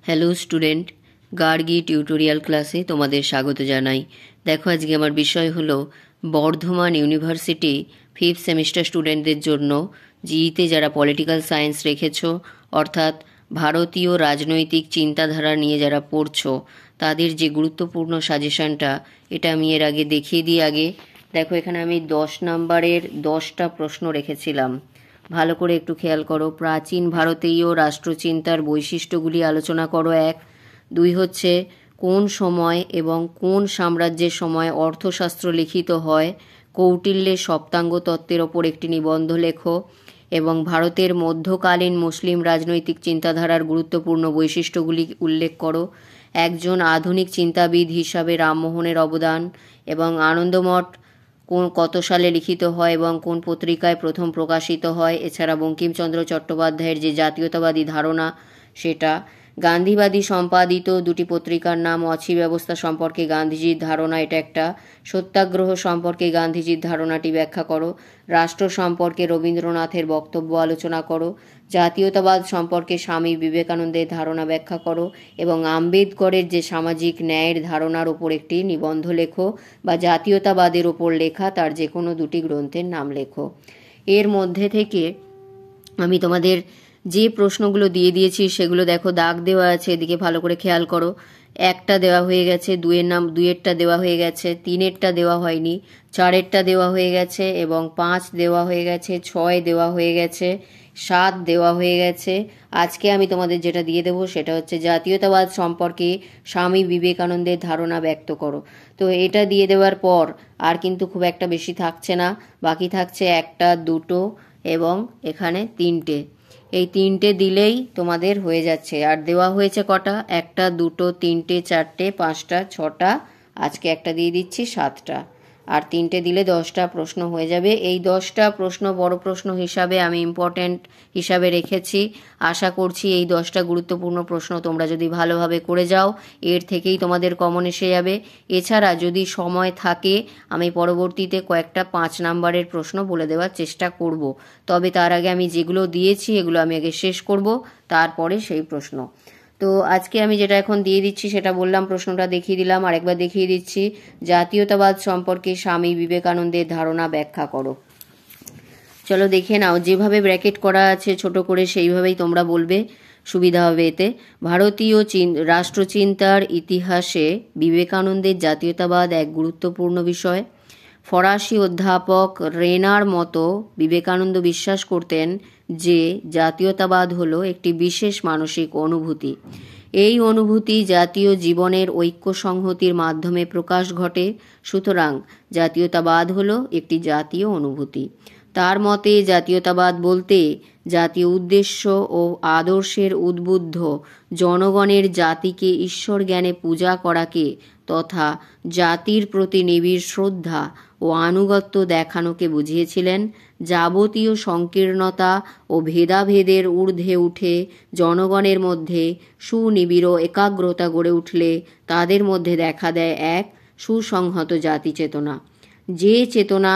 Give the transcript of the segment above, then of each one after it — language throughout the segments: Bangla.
হ্যালো স্টুডেন্ট, গার্গী টিউটোরিয়াল ক্লাসে তোমাদের স্বাগত জানাই। দেখো, আজকে আমার বিষয় হলো বর্ধমান ইউনিভার্সিটি 5th সেমিস্টার স্টুডেন্টদের জন্য জিইতে যারা পলিটিক্যাল সায়েন্স রেখেছো, অর্থাৎ ভারতীয় রাজনৈতিক চিন্তাধারা নিয়ে যারা পড়ছো, তাদের যে গুরুত্বপূর্ণ সাজেশনটা, এটা আমি এর আগে দেখিয়ে দিই। আগে দেখো, এখানে আমি 10 নম্বরের 10টা প্রশ্ন রেখেছিলাম। ভালো করে একটু খেয়াল করো। প্রাচীন ভারতীয় রাষ্ট্রচিন্তার বৈশিষ্ট্যগুলি আলোচনা করো। 1। 2 হচ্ছে কোন সময় এবং কোন সাম্রাজ্যের সময় অর্থশাস্ত্র লিখিত হয়। কৌটিল্যের সপ্তাঙ্গ তত্ত্বের ওপর একটি নিবন্ধ লেখো এবং ভারতের মধ্যকালীন মুসলিম রাজনৈতিক চিন্তাধারার গুরুত্বপূর্ণ বৈশিষ্ট্যগুলি উল্লেখ করো। একজন আধুনিক চিন্তাবিদ হিসাবে রামমোহনের অবদান এবং আনন্দমঠ কত সালে লিখিত হয় এবং কোন পত্রিকায় প্রথম প্রকাশিত হয়। এছাড়া বঙ্কিমচন্দ্র চট্টোপাধ্যায়ের যে জাতীয়তাবাদী ধারণা, সেটা। গান্ধীবাদী সম্পাদিত দুটি পত্রিকার নাম। অছি ব্যবস্থা সম্পর্কে গান্ধীজির ধারণা, এটা একটা। সত্যাগ্রহ সম্পর্কে গান্ধীজির ধারণাটি ব্যাখ্যা করো। রাষ্ট্র সম্পর্কে রবীন্দ্রনাথের বক্তব্য আলোচনা করো। জাতীয়তাবাদ সম্পর্কে স্বামী বিবেকানন্দের ধারণা ব্যাখ্যা করো এবং আম্বেদকরের যে সামাজিক ন্যায়ের ধারণার ওপর একটি নিবন্ধ লেখো বা জাতীয়তাবাদের ওপর লেখা তার যে কোনো দুটি গ্রন্থের নাম লেখো। এর মধ্যে থেকে আমি তোমাদের যে প্রশ্নগুলো দিয়ে দিয়েছি সেগুলো দেখো, দাগ দেওয়া আছে, এদিকে ভালো করে খেয়াল করো। 1টা দেওয়া হয়ে গেছে, 2-এরটা দেওয়া হয়ে গেছে, 3-এরটা দেওয়া হয়নি, 4-এরটা দেওয়া হয়ে গেছে এবং 5 দেওয়া হয়ে গেছে, 6 দেওয়া হয়ে গেছে, 7 দেওয়া হয়ে গেছে। আজকে আমি তোমাদের যেটা দিয়ে দেবো সেটা হচ্ছে জাতীয়তাবাদ সম্পর্কে স্বামী বিবেকানন্দের ধারণা ব্যক্ত করো। তো এটা দিয়ে দেওয়ার পর আর কিন্তু খুব একটা বেশি থাকছে না, বাকি থাকছে 1টা, 2টো এবং এখানে 3টে। এই 3টে দিলেই তোমাদের হয়ে যাচ্ছে। আর দেওয়া হয়েছে কটা? 1টা, 2টো, 3টে, 4টে, 5টা, 6টা, আজকে একটা দিয়ে দিচ্ছি, 7টা। আর 3টে দিলে 10টা প্রশ্ন হয়ে যাবে। এই 10টা প্রশ্ন বড় প্রশ্ন হিসাবে আমি ইম্পর্ট্যান্ট হিসাবে রেখেছি। আশা করছি এই 10টা গুরুত্বপূর্ণ প্রশ্ন তোমরা যদি ভালোভাবে করে যাও, এর থেকেই তোমাদের কমন এসে যাবে। এছাড়া যদি সময় থাকে আমি পরবর্তীতে কয়েকটা 5 নাম্বারের প্রশ্ন বলে দেওয়ার চেষ্টা করব। তবে তার আগে আমি যেগুলো দিয়েছি এগুলো আমি আগে শেষ করব, তারপরে সেই প্রশ্ন। তো আজকে আমি যেটা এখন দিয়ে দিচ্ছি সেটা বললাম, প্রশ্নটা দেখিয়ে দিলাম, আরেকবার দেখিয়ে দিচ্ছি। জাতীয়তাবাদ সম্পর্কে স্বামী বিবেকানন্দের ধারণা ব্যাখ্যা করো। চলো দেখে নাও, যেভাবে ব্র্যাকেট করা আছে ছোট করে সেইভাবেই তোমরা বলবে, সুবিধা হবে এতে। ভারতীয় রাষ্ট্রচিন্তার ইতিহাসে বিবেকানন্দের জাতীয়তাবাদ এক গুরুত্বপূর্ণ বিষয়। ফরাসি অধ্যাপক রেনার মতো বিবেকানন্দ বিশ্বাস করতেন যে জাতীয়তাবাদ হলো একটি বিশেষ মানসিক অনুভূতি। এই অনুভূতি জাতীয় জীবনের ঐক্য সংহতির মাধ্যমে প্রকাশ ঘটে। সুতরাং জাতীয়তাবাদ হলো একটি জাতীয় অনুভূতি। তার মতে জাতীয়তাবাদ বলতে জাতীয় উদ্দেশ্য ও আদর্শের উদ্বুদ্ধ জনগণের জাতিকে ঈশ্বর জ্ঞানে পূজা করাকে তথা জাতির প্রতি নিবিড় শ্রদ্ধা ও আনুগত্য দেখানোকে বুঝিয়েছিলেন। যাবতীয় সংকীর্ণতা ও ভেদাভেদের ঊর্ধ্বে উঠে জনগণের মধ্যে সুনিবিড় একাগ্রতা গড়ে উঠলে তাদের মধ্যে দেখা দেয় এক সুসংহত জাতি চেতনা, যে চেতনা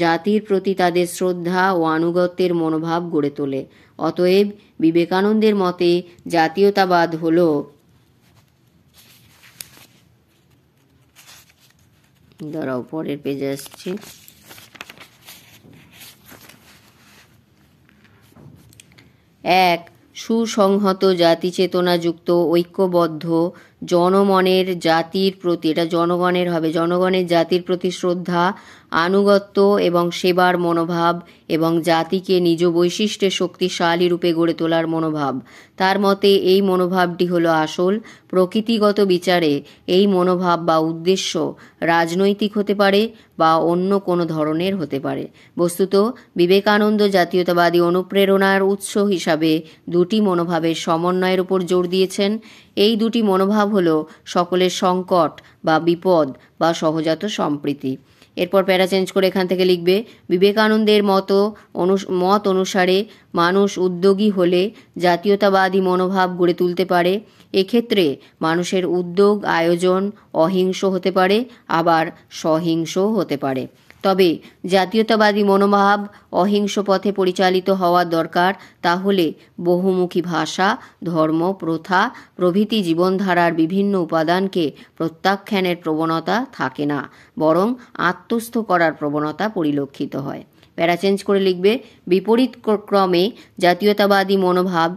জাতির প্রতি তাদের শ্রদ্ধা ও আনুগত্যের মনোভাব গড়ে তোলে। অতএব বিবেকানন্দের মতে জাতীয়তাবাদ হল দাঁড়াও, পরের পেজে আসছি। 1. সুসংহত জাতি চেতনাযুক্ত ঐক্যবদ্ধ জনমনের জাতির প্রতি, এটা জনগণের হবে, জনগণের জাতির প্রতি শ্রদ্ধা, আনুগত্য এবং সেবার মনোভাব এবং জাতিকে নিজ বৈশিষ্ট্যে শক্তিশালী রূপে গড়ে তোলার মনোভাব। তার মতে এই মনোভাবটি হলো আসল। প্রকৃতিগত বিচারে এই মনোভাব বা উদ্দেশ্য রাজনৈতিক হতে পারে বা অন্য কোনো ধরনের হতে পারে। বস্তুত বিবেকানন্দ জাতীয়তাবাদী অনুপ্রেরণার উৎস হিসাবে দুটি মনোভাবের সমন্বয়ের উপর জোর দিয়েছেন। এই দুটি মনোভাব হলো সকলের সংকট বা বিপদ বা সহজাত সম্প্রীতি। এরপর প্যারা চেঞ্জ করে এখান থেকে লিখবে, বিবেকানন্দের মত অনুসারে মানুষ উদ্যোগী হলে জাতীয়তাবাদী মনোভাব গড়ে তুলতে পারে। এক্ষেত্রে মানুষের উদ্যোগ আয়োজন অহিংস হতে পারে, আবার সহিংসও হতে পারে। তবে জাতীয়তাবাদী মনোভাব অহিংস পথে পরিচালিত হওয়া দরকার। তাহলে বহুমুখী ভাষা, ধর্ম, প্রথা প্রভৃতি জীবনধারার বিভিন্ন উপাদানকে প্রত্যাখ্যানের প্রবণতা থাকে না, বরং আত্মস্থ করার প্রবণতা পরিলক্ষিত হয়। প্যারা চেঞ্জ করে লিখবে, বিপরীত ক্রমে জাতীয়তাবাদী মনোভাব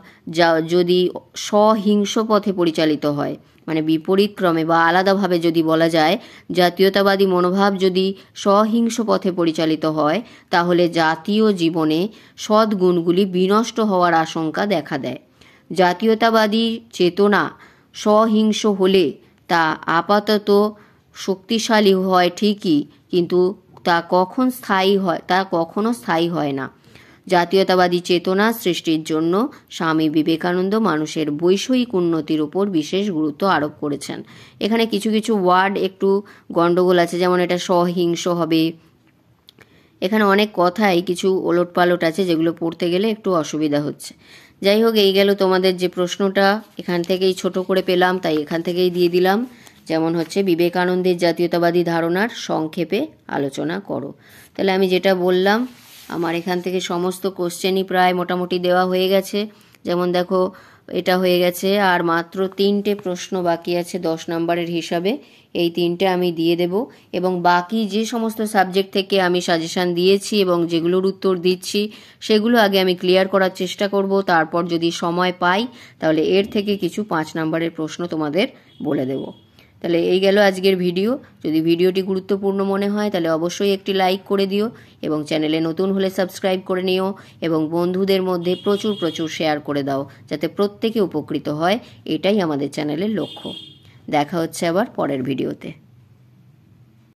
যদি সহিংস পথে পরিচালিত হয়, মানে বিপরীত ক্রমে বা আলাদাভাবে যদি বলা যায়, জাতীয়তাবাদী মনোভাব যদি সহিংস পথে পরিচালিত হয় তাহলে জাতীয় জীবনে সদ্গুণগুলি বিনষ্ট হওয়ার আশঙ্কা দেখা দেয়। জাতীয়তাবাদী চেতনা সহিংস হলে তা আপাতত শক্তিশালী হয় ঠিকই, কিন্তু তা কখনো স্থায়ী হয় না। জাতীয়তাবাদী চেতনা সৃষ্টির জন্য স্বামী বিবেকানন্দ মানুষের বৈষয়িক উন্নতির উপর বিশেষ গুরুত্ব আরোপ করেছেন। এখানে কিছু কিছু ওয়ার্ড একটু গণ্ডগোল আছে, যেমন এটা সহিংস হবে, এখানে অনেক কথাই কিছু ওলটপালট আছে যেগুলো পড়তে গেলে একটু অসুবিধা হচ্ছে। যাই হোক, এই গেল তোমাদের যে প্রশ্নটা, এখান থেকেই ছোট করে পেলাম তাই এখান থেকেই দিয়ে দিলাম। যেমন হচ্ছে বিবেকানন্দের জাতীয়তাবাদী ধারণার সংক্ষেপে আলোচনা করো। তাহলে আমি যেটা বললাম, আমার এখান থেকে সমস্ত কোশ্চেনই প্রায় মোটামুটি দেওয়া হয়ে গেছে। যেমন দেখো এটা হয়ে গেছে, আর মাত্র 3টে প্রশ্ন বাকি আছে 10 নম্বরের হিসাবে। এই 3টে আমি দিয়ে দেব, এবং বাকি যে সমস্ত সাবজেক্ট থেকে আমি সাজেশান দিয়েছি এবং যেগুলোর উত্তর দিচ্ছি সেগুলো আগে আমি ক্লিয়ার করার চেষ্টা করব। তারপর যদি সময় পাই তাহলে এর থেকে কিছু 5 নম্বরের প্রশ্ন তোমাদের বলে দেব। তাহলে এই গেল আজকের ভিডিও। যদি ভিডিওটি গুরুত্বপূর্ণ মনে হয় তাহলে অবশ্যই একটি লাইক করে দিও, এবং চ্যানেলে নতুন হলে সাবস্ক্রাইব করে নিও, এবং বন্ধুদের মধ্যে প্রচুর প্রচুর শেয়ার করে দাও যাতে প্রত্যেকে উপকৃত হয়। এটাই আমাদের চ্যানেলের লক্ষ্য। দেখা হচ্ছে আবার পরের ভিডিওতে।